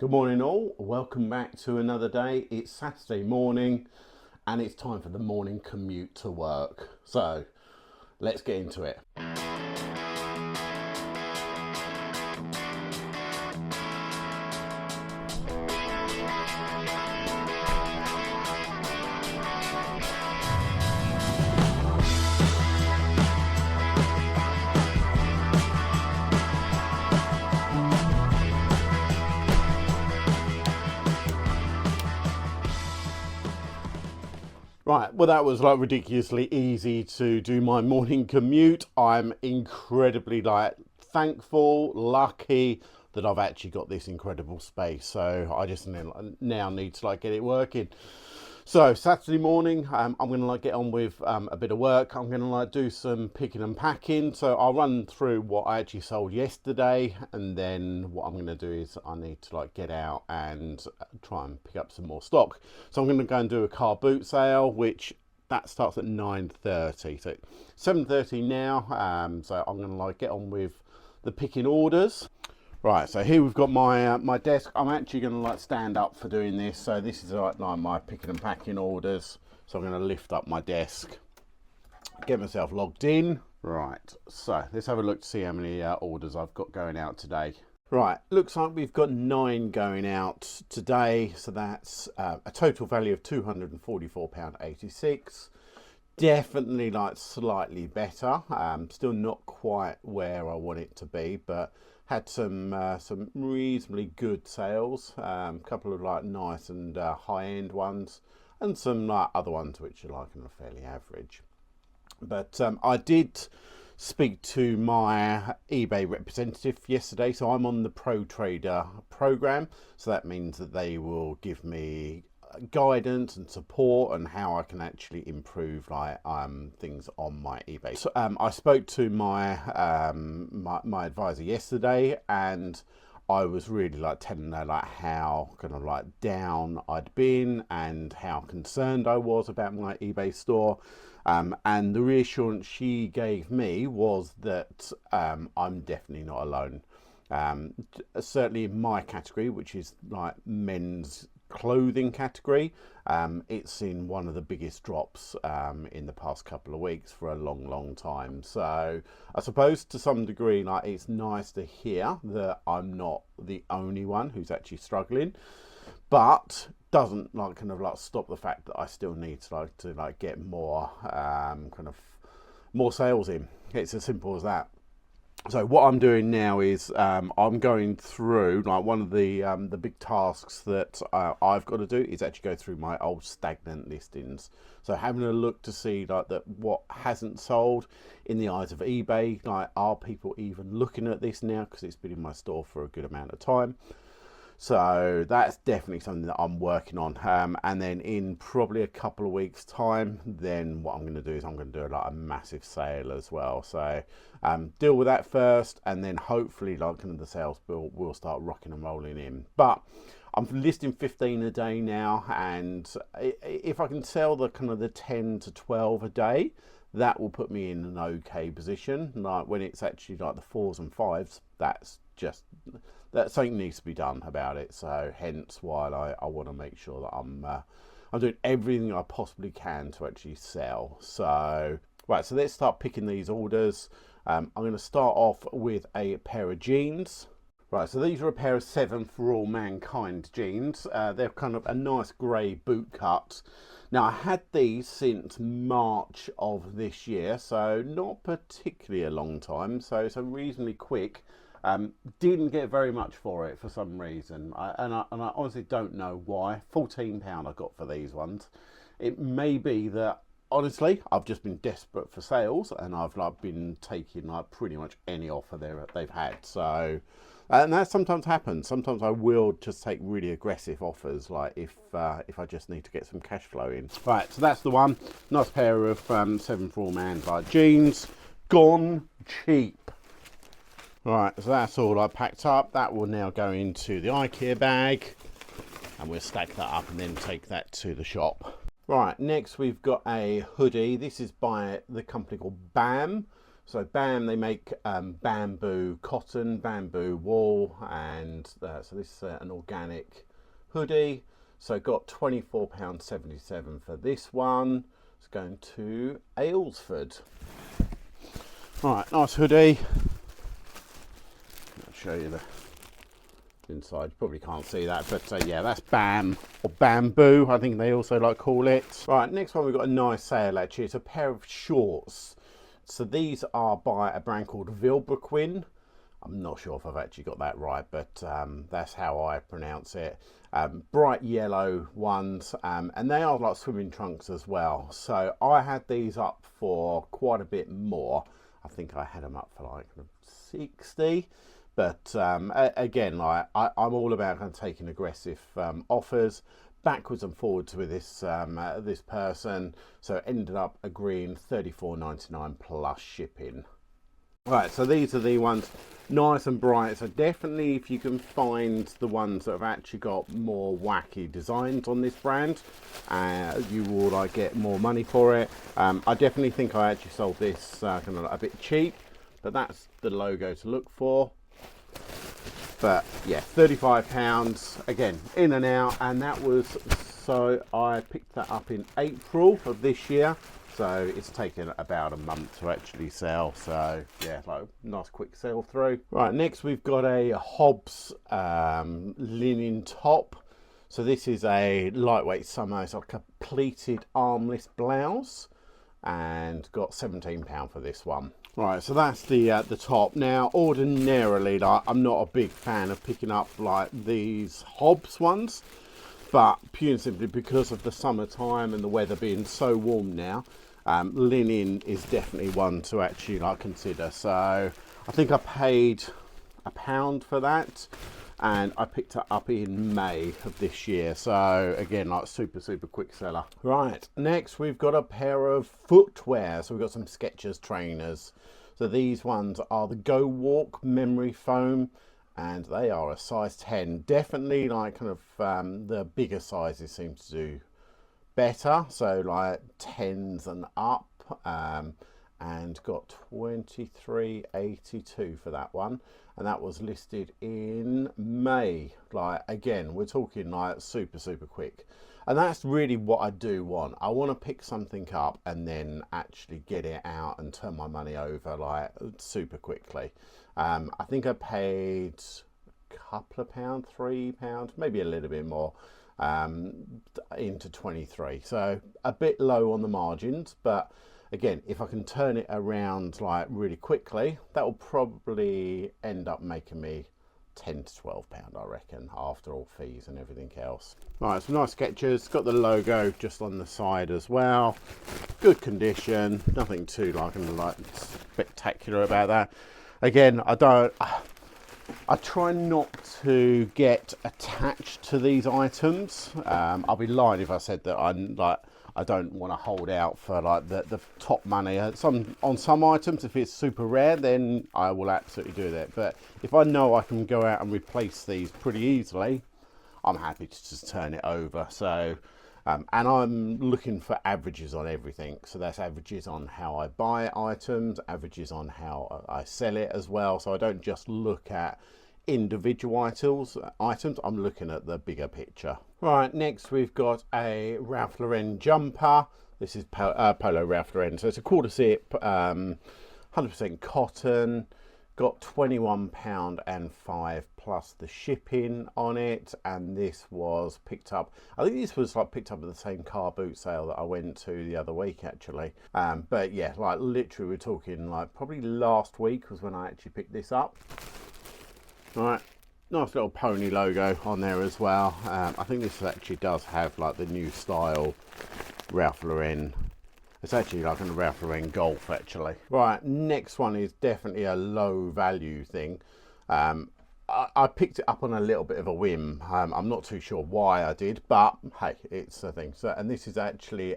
Good morning all, welcome back to another day. It's Saturday morning and it's time for the morning commute to work. So let's get into it. Right, well that was like ridiculously easy to do my morning commute. I'm incredibly thankful, lucky that I've actually got this incredible space. So I just now need to get it working. So Saturday morning, I'm going to get on with a bit of work. I'm going to do some picking and packing. So I'll run through what I actually sold yesterday, and then what I'm going to do is I need to get out and try and pick up some more stock. So I'm going to go and do a car boot sale, which that starts at 9:30. So 7:30 now. So I'm going to get on with the picking orders. Right, so here we've got my my desk. I'm actually going to stand up for doing this. So this is like my picking and packing orders. So I'm going to lift up my desk, get myself logged in. Right, so let's have a look to see how many orders I've got going out today. Right, looks like we've got 9 going out today. So that's a total value of £244.86. Definitely slightly better. Still not quite where I want it to be, but had some reasonably good sales. A couple of nice and high-end ones, and some other ones which are fairly average. But I did speak to my eBay representative yesterday, so I'm on the Pro Trader program. So that means that they will give me guidance and support and how I can actually improve things on my eBay. So I spoke to my my advisor yesterday, and I was really telling her how down I'd been and how concerned I was about my eBay store. And the reassurance she gave me was that I'm definitely not alone. Certainly in my category, which is men's clothing category, it's seen one of the biggest drops in the past couple of weeks for a long time. So I suppose to some degree it's nice to hear that I'm not the only one who's actually struggling, but doesn't stop the fact that I still need to get more more sales in. It's as simple as that. So what I'm doing now is I'm going through one of the big tasks that I've got to do is actually go through my old stagnant listings. So having a look to see that what hasn't sold in the eyes of eBay. Are people even looking at this now, because it's been in my store for a good amount of time. So that's definitely something that I'm working on. And then in probably a couple of weeks time, then what I'm going to do is I'm going to do a massive sale as well. So deal with that first, and then hopefully the sales bill will start rocking and rolling in. But I'm listing 15 a day now, and if I can sell the the 10 to 12 a day, that will put me in an okay position. When it's actually the 4s and 5s, that's just that something needs to be done about it. So hence why I want to make sure that I'm doing everything I possibly can to actually sell. So right, so let's start picking these orders. I'm going to start off with a pair of jeans. Right, so these are a pair of 7 For All Mankind jeans. They're a nice grey boot cut. Now I had these since March of this year, so not particularly a long time. So it's a reasonably quick. Didn't get very much for it for some reason, and I honestly don't know why. £14 I got for these ones. It may be that honestly I've just been desperate for sales, and I've been taking pretty much any offer they've had. So and that sometimes happens. Sometimes I will just take really aggressive offers, if I just need to get some cash flow in. Right, so that's the one. Nice pair of 7 For All Mankind jeans, gone cheap. Right, so that's all I packed up. That will now go into the IKEA bag, and we'll stack that up and then take that to the shop. Right, next we've got a hoodie. This is by the company called BAM. So BAM, they make bamboo cotton, bamboo wool, and so this is an organic hoodie. So got £24.77 for this one. It's going to Aylesford. Right, nice hoodie. I'll show you the inside. You probably can't see that, but yeah, that's BAM or bamboo, I think they also like call it. Right, next one we've got a nice sale actually. It's a pair of shorts. So these are by a brand called Vilebrequin. I'm not sure if I've actually got that right, but that's how I pronounce it. Bright yellow ones, and they are like swimming trunks as well. So I had these up for quite a bit more. I think I had them up for like 60. But again, like I'm all about kind of taking aggressive offers backwards and forwards with this this person, so it ended up agreeing £34.99 plus shipping. Right, so these are the ones, nice and bright. So definitely, if you can find the ones that have actually got more wacky designs on this brand, you will like get more money for it. I definitely think I actually sold this kind of a bit cheap, but that's the logo to look for. But yeah, £35 again, in and out, and that was, so I picked that up in April of this year, so it's taken about a month to actually sell. So yeah, like nice quick sell through. Right, next we've got a Hobbs linen top. So this is a lightweight summer, it's like a pleated armless blouse, and got £17 for this one. Right, so that's the top. Now, ordinarily, like, I'm not a big fan of picking up like these Hobbs ones, but purely and simply because of the summertime and the weather being so warm now, linen is definitely one to actually like consider. So I think I paid £1 for that, and I picked it up in May of this year. So again, like super quick seller. Right, next we've got a pair of footwear. So we've got some Skechers trainers. So these ones are the Go Walk memory foam, and they are a size 10. Definitely like kind of the bigger sizes seem to do better, so like 10s and up, and got £23.82 for that one, and that was listed in May. Like again, we're talking like super quick, and that's really what I do want. I want to pick something up and then actually get it out and turn my money over like super quickly. I think I paid a couple of pounds, £3, maybe a little bit more, into 23, so a bit low on the margins, but again, if I can turn it around like really quickly, that will probably end up making me £10 to £12, I reckon, after all fees and everything else. Right, some nice Skechers, got the logo just on the side as well, good condition, nothing too like spectacular about that. Again, I try not to get attached to these items. I'll be lying if I said that I don't want to hold out for like the top money. On some items, if it's super rare, then I will absolutely do that. But if I know I can go out and replace these pretty easily, I'm happy to just turn it over. So, and I'm looking for averages on everything. So that's averages on how I buy items, averages on how I sell it as well. So I don't just look at individual items, I'm looking at the bigger picture. Right, next we've got a Ralph Lauren jumper. This is Polo Ralph Lauren, so it's a quarter zip, 100% cotton, got £21.05 plus the shipping on it, and this was picked up, I think this was like picked up at the same car boot sale that I went to the other week actually, but yeah, like literally we're talking like probably last week was when I actually picked this up. Right, nice little pony logo on there as well. I think this actually does have like the new style Ralph Lauren. It's actually like a Ralph Lauren Golf actually. Right, next one is definitely a low value thing. I picked it up on a little bit of a whim. I'm not too sure why I did, but hey, it's a thing. So, and this is actually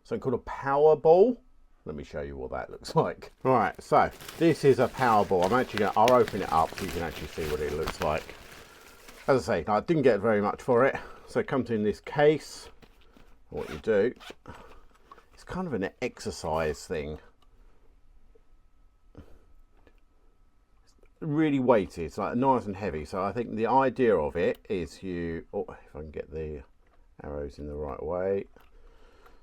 something called a Powerball. Let me show you what that looks like. Right, so this is a Powerball. I'll open it up so you can actually see what it looks like. As I say, I didn't get very much for it. So it comes in this case. What you do, it's kind of an exercise thing. really weighty. It's like nice and heavy. So I think the idea of it is you, oh, if I can get the arrows in the right way.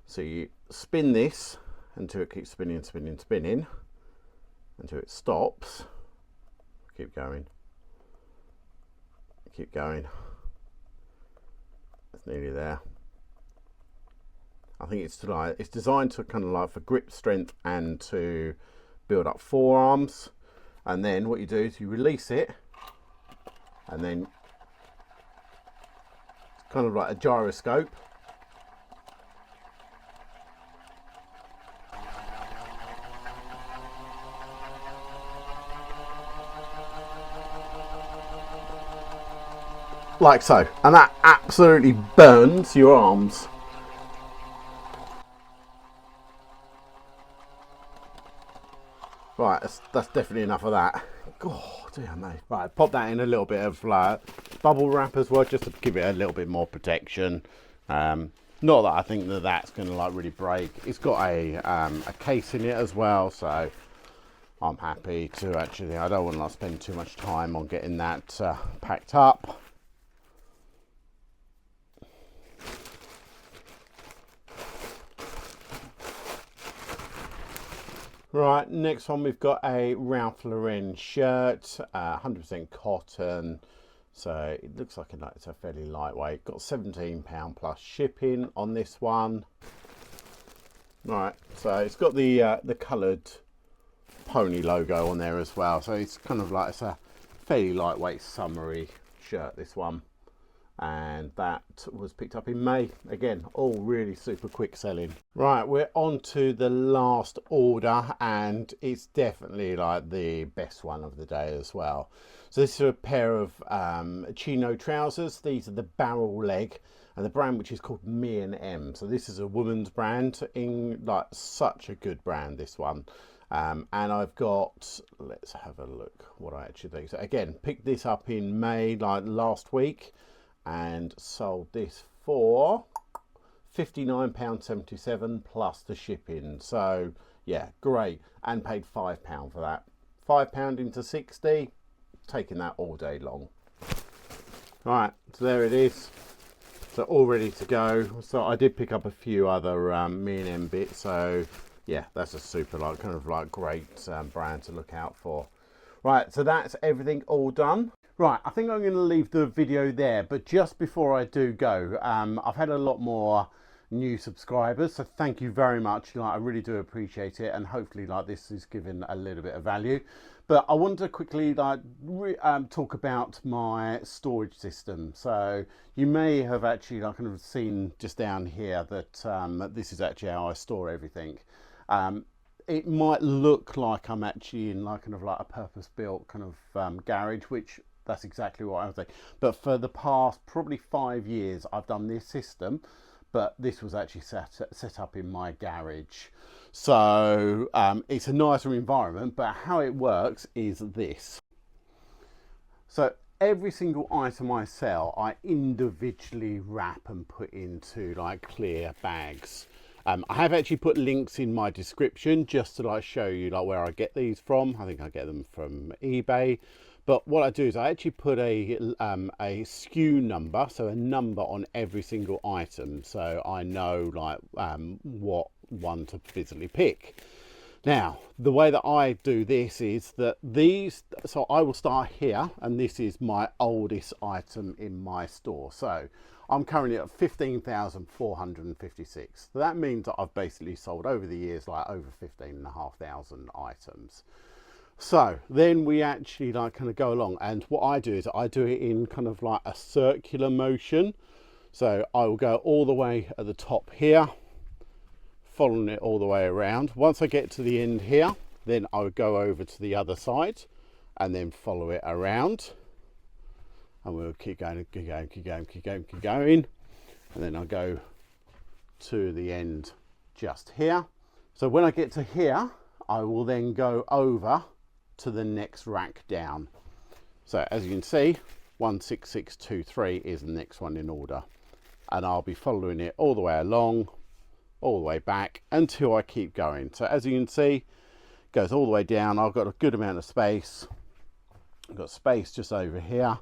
So you spin this until it keeps spinning, spinning, spinning, until it stops. Keep going. Keep going. It's nearly there. I think it's designed to kind of like for grip strength and to build up forearms. And then what you do is you release it, and then it's kind of like a gyroscope. Like so, and that absolutely burns your arms. Right, that's definitely enough of that. God, dear me. Right, pop that in a little bit of bubble wrap as well, just to give it a little bit more protection. Not that I think that that's going to like really break. It's got a case in it as well, so I'm happy to actually. I don't want to spend too much time on getting that packed up. Right, next one we've got a Ralph Lauren shirt, 100% cotton, so it looks like it's a fairly lightweight. Got £17 plus shipping on this one. Right, so it's got the coloured pony logo on there as well, so it's kind of like it's a fairly lightweight summery shirt, this one. And that was picked up in May. Again, all really super quick selling. Right, we're on to the last order, and it's definitely like the best one of the day as well. So this is a pair of chino trousers. These are the barrel leg, and the brand which is called Me and M. So this is a woman's brand, in like such a good brand, this one. And I've got, let's have a look what I actually think. So again, picked this up in May, like last week, and sold this for £59.77 plus the shipping. So yeah, great, and paid £5 for that. £5 into 60, taking that all day long. Right, so there it is. So all ready to go. So I did pick up a few other Me and M bits. So yeah, that's a super kind of great brand to look out for. Right, so that's everything all done. Right, I think I'm going to leave the video there, but just before I do go, I've had a lot more new subscribers, so thank you very much. I really do appreciate it, and hopefully this is giving a little bit of value. But I wanted to quickly talk about my storage system. So you may have actually kind of seen just down here that this is actually how I store everything. It might look like I'm actually in kind of a purpose-built kind of garage, which that's exactly what I was saying. But for the past probably 5 years, I've done this system, but this was actually set up in my garage. So it's a nicer environment, but how it works is this. So every single item I sell, I individually wrap and put into clear bags. I have actually put links in my description just to show you where I get these from. I think I get them from eBay. But what I do is I actually put a SKU number, so a number on every single item, so I know what one to physically pick. Now, the way that I do this is that so I will start here, and this is my oldest item in my store. So I'm currently at 15,456. So that means that I've basically sold over the years over 15,500 items. So then we actually kind of go along, and what I do is I do it in kind of a circular motion. So I will go all the way at the top here, following it all the way around. Once I get to the end here, then I would go over to the other side and then follow it around, and we'll keep going, keep going, keep going, keep going, keep going, and then I'll go to the end just here. So when I get to here, I will then go over to the next rack down. So as you can see, 16623 is the next one in order, and I'll be following it all the way along, all the way back until I keep going. So as you can see, it goes all the way down. I've got a good amount of space, I've got space just over here,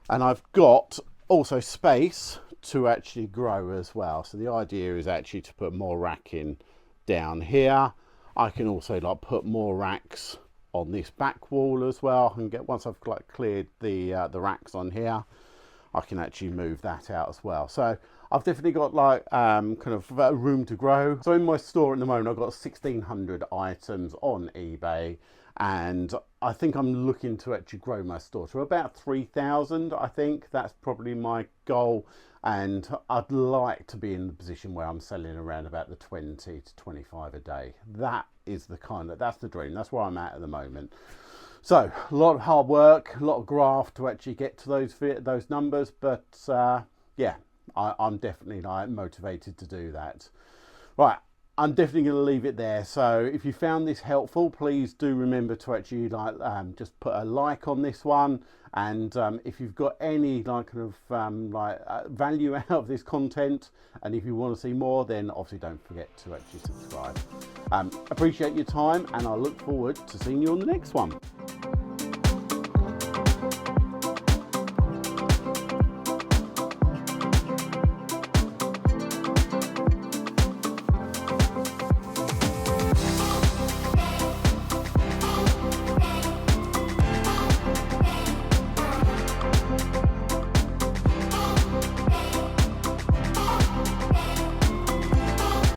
and I've got also space to actually grow as well. So the idea is actually to put more racking down here. I can also like put more racks on this back wall as well, and get, once I've like cleared the racks on here, I can actually move that out as well. So I've definitely got like kind of room to grow. So in my store at the moment, I've got 1,600 items on eBay, and I think I'm looking to actually grow my store to about 3,000. I think that's probably my goal, and I'd like to be in the position where I'm selling around about the 20 to 25 a day. That is the kind of, that's the dream. That's where I'm at the moment. So a lot of hard work, a lot of graft to actually get to those numbers, but yeah, I'm definitely like motivated to do that. Right, I'm definitely going to leave it there. So if you found this helpful, please do remember to actually like just put a like on this one, and if you've got any like kind of value out of this content, and if you want to see more, then obviously don't forget to actually subscribe. Appreciate your time, and I look forward to seeing you on the next one.